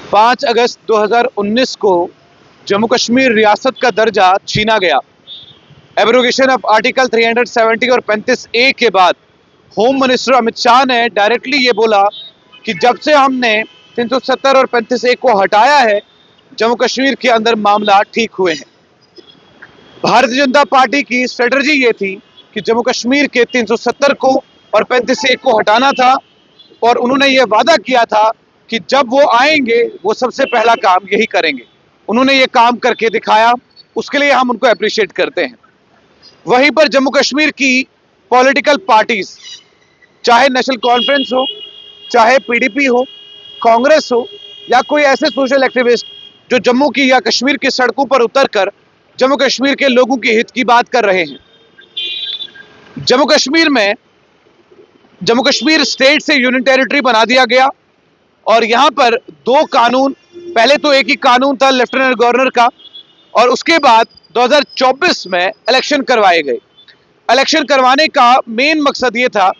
5 अगस्त 2019 को जम्मू कश्मीर रियासत का दर्जा छीना गया। एब्रोगेशन ऑफ आर्टिकल 370 और 35A के बाद होम मिनिस्टर अमित शाह ने डायरेक्टली ये बोला कि जब से हमने 370 और 35A को हटाया है, जम्मू कश्मीर के अंदर मामला ठीक हुए हैं। भारतीय जनता पार्टी की स्ट्रेटजी ये थी कि जम्मू कश्मीर के 370 को और 35A को हटाना था, और उन्होंने ये वादा किया था कि जब वो आएंगे वो सबसे पहला काम यही करेंगे। उन्होंने ये काम करके दिखाया, उसके लिए हम उनको अप्रिशिएट करते हैं। वहीं पर जम्मू कश्मीर की पॉलिटिकल पार्टीज, चाहे नेशनल कॉन्फ्रेंस हो, चाहे पीडीपी हो, कांग्रेस हो, या कोई ऐसे सोशल एक्टिविस्ट जो जम्मू की या कश्मीर की सड़कों पर उतरकर जम्मू कश्मीर के लोगों के हित की बात कर रहे हैं। जम्मू कश्मीर स्टेट से यूनियन टेरिटरी बना दिया गया, और यहां पर दो कानून, पहले तो एक ही कानून था लेफ्टिनेंट गवर्नर का, और उसके बाद 2024 में इलेक्शन करवाए गए। इलेक्शन करवाने का मेन मकसद ये था,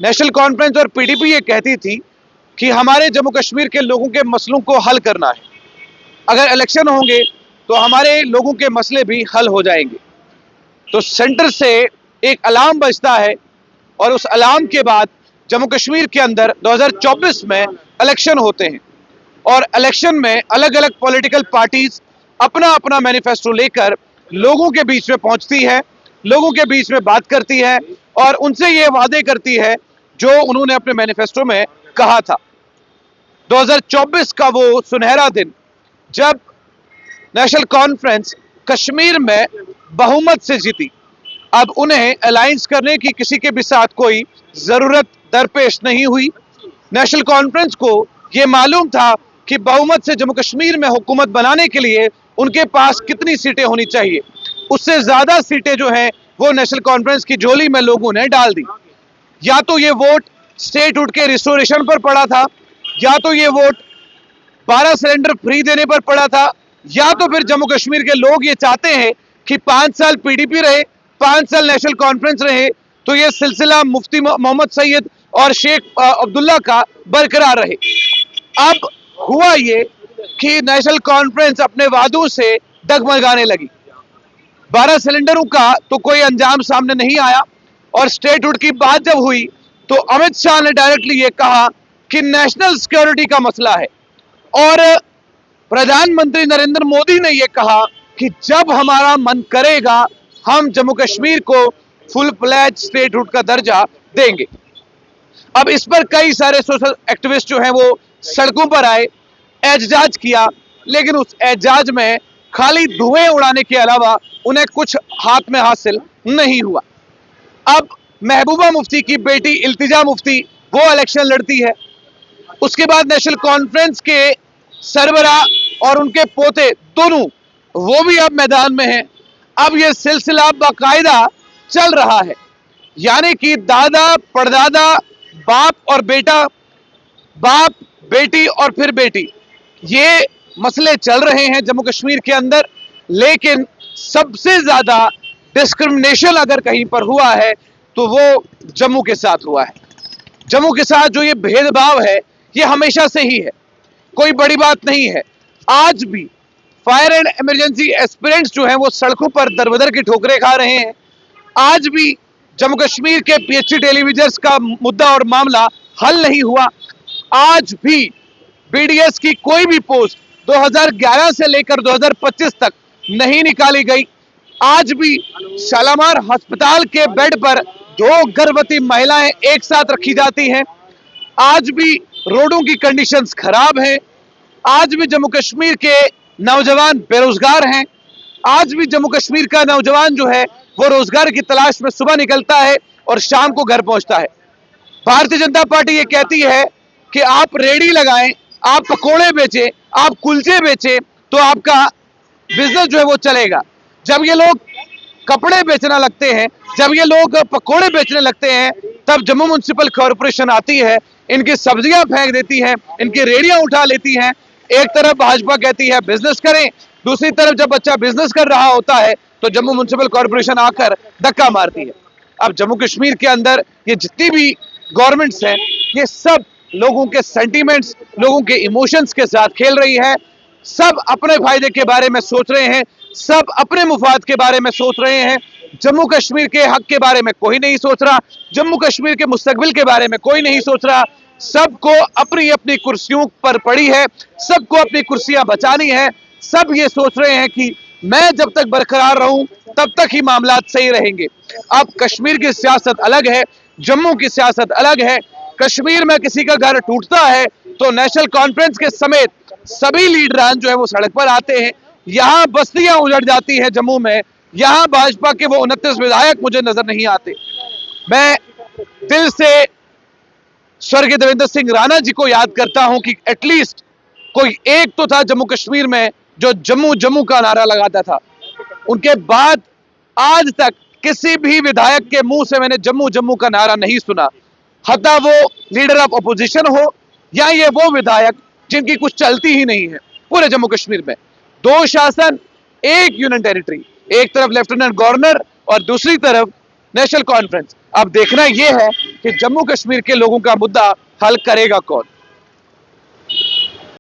नेशनल कॉन्फ्रेंस और पीडीपी ये कहती थी कि हमारे जम्मू कश्मीर के लोगों के मसलों को हल करना है। अगर इलेक्शन होंगे तो हमारे लोगों के मसले भी हल हो जाएंगे। तो सेंटर से एक अलार्म बजता है, और उस अलार्म के बाद जम्मू कश्मीर के अंदर 2024 में इलेक्शन होते हैं, और इलेक्शन में अलग अलग पॉलिटिकल पार्टीज अपना अपना मैनिफेस्टो लेकर लोगों के बीच में पहुंचती है, लोगों के बीच में बात करती है, और उनसे ये वादे करती है जो उन्होंने अपने मैनिफेस्टो में कहा था। 2024 का वो सुनहरा दिन, जब नेशनल कॉन्फ्रेंस कश्मीर में बहुमत से जीती, अब उन्हें अलायंस करने की किसी के भी साथ कोई जरूरत दरपेश नहीं हुई। नेशनल कॉन्फ्रेंस को यह मालूम था कि बहुमत से जम्मू कश्मीर में हुकूमत बनाने के लिए उनके पास कितनी सीटें होनी चाहिए, उससे ज्यादा सीटें जो हैं वो नेशनल कॉन्फ्रेंस की झोली में लोगों ने डाल दी। या तो ये वोट स्टेटहुड के रिस्टोरेशन पर पड़ा था, या तो ये वोट 12 सिलेंडर फ्री देने पर पड़ा था, या तो फिर जम्मू कश्मीर के लोग ये चाहते हैं कि 5 साल पीडीपी रहे, 5 साल नेशनल कॉन्फ्रेंस रहे, तो ये सिलसिला मुफ्ती मोहम्मद सईद और शेख अब्दुल्ला का बरकरार रहे। अब हुआ ये कि नेशनल कॉन्फ्रेंस अपने वादों से डगमगाने लगी। 12 सिलेंडरों का तो कोई अंजाम सामने नहीं आया, और स्टेटहुड की बात जब हुई तो अमित शाह ने डायरेक्टली ये कहा कि नेशनल सिक्योरिटी का मसला है, और प्रधानमंत्री नरेंद्र मोदी ने यह कहा कि जब हमारा मन करेगा हम जम्मू कश्मीर को फुल फ्लैज स्टेटहुड का दर्जा देंगे। अब इस पर कई सारे सोशल एक्टिविस्ट जो हैं वो सड़कों पर आए, एहतजाज किया, लेकिन उस एहतजाज में खाली धुएं उड़ाने के अलावा उन्हें कुछ हाथ में हासिल नहीं हुआ। अब महबूबा मुफ्ती की बेटी इल्तिजा मुफ्ती वो इलेक्शन लड़ती है, उसके बाद नेशनल कॉन्फ्रेंस के सरबरा और उनके पोते दोनों वो भी अब मैदान में हैं। अब ये सिलसिला बाकायदा चल रहा है, यानी कि दादा परदादा, बाप और बेटा, बाप बेटी और फिर बेटी, ये मसले चल रहे हैं जम्मू कश्मीर के अंदर। लेकिन सबसे ज्यादा डिस्क्रिमिनेशन अगर कहीं पर हुआ है तो वो जम्मू के साथ हुआ है। जम्मू के साथ जो ये भेदभाव है ये हमेशा से ही है, कोई बड़ी बात नहीं है। आज भी फायर एंड इमरजेंसी एस्पिरेंट्स जो हैं वो सड़कों पर दरबदर की ठोकरें खा रहे हैं। आज भी जम्मू कश्मीर के पीएचडी टेलीविजन्स का मुद्दा और मामला हल नहीं हुआ। आज भी बीडीएस की कोई भी पोस्ट 2011 से लेकर 2025 तक नहीं निकाली गई। आज भी शालामार अस्पताल के बेड पर 2 गर्भवती महिलाएं एक साथ रखी जाती हैं। आज भी रोडों की कंडीशंस खराब हैं। आज भी जम्मू कश्मीर के नौजवान बेरोजगार हैं। आज भी जम्मू कश्मीर का नौजवान जो है वो रोजगार की तलाश में सुबह निकलता है और शाम को घर पहुंचता है। भारतीय जनता पार्टी ये कहती है कि आप रेडी लगाएं, आप पकोड़े बेचें, आप कुलचे बेचें, तो आपका बिजनेस जो है वो चलेगा। जब ये लोग कपड़े बेचना लगते हैं, जब ये लोग पकोड़े बेचने लगते हैं, तब जम्मू म्युनिसिपल कॉरपोरेशन आती है, इनकी सब्जियां फेंक देती है, इनकी रेडियां उठा लेती हैं। एक तरफ भाजपा कहती है बिजनेस करें, दूसरी तरफ जब बच्चा बिजनेस कर रहा होता है तो जम्मू म्युनिसिपल कॉरपोरेशन आकर धक्का मारती है। अब जम्मू कश्मीर के अंदर ये जितनी भी गवर्नमेंट्स हैं ये सब लोगों के सेंटीमेंट्स, लोगों के इमोशंस के साथ खेल रही है। सब अपने फायदे के बारे में सोच रहे हैं, सब अपने मुफाद के बारे में सोच रहे हैं। जम्मू कश्मीर के हक के बारे में कोई नहीं सोच रहा, जम्मू कश्मीर के मुस्तकबिल के बारे में कोई नहीं सोच रहा। सबको अपनी अपनी कुर्सियों पर पड़ी है, सबको अपनी कुर्सियां बचानी है। सब ये सोच रहे हैं कि मैं जब तक बरकरार रहूं तब तक ही मामलात सही रहेंगे। अब कश्मीर की सियासत अलग है, जम्मू की सियासत अलग है। कश्मीर में किसी का घर टूटता है तो नेशनल कॉन्फ्रेंस के समेत सभी लीडरान जो है वो सड़क पर आते हैं। यहां बस्तियां उजड़ जाती हैं जम्मू में, यहां भाजपा के वो 29 विधायक मुझे नजर नहीं आते। मैं दिल से स्वर्गीय देवेंद्र सिंह राणा जी को याद करता हूं कि एटलीस्ट कोई एक तो था जम्मू कश्मीर में जो जम्मू जम्मू का नारा लगाता था। उनके बाद आज तक किसी भी विधायक के मुंह से मैंने जम्मू जम्मू का नारा नहीं सुना, हता वो लीडर ऑफ अपोजिशन हो या ये वो विधायक जिनकी कुछ चलती ही नहीं है। पूरे जम्मू कश्मीर में दो शासन, एक यूनियन टेरिटरी, एक तरफ लेफ्टिनेंट गवर्नर और दूसरी तरफ नेशनल कॉन्फ्रेंस। अब देखना यह है कि जम्मू कश्मीर के लोगों का मुद्दा हल करेगा कौन।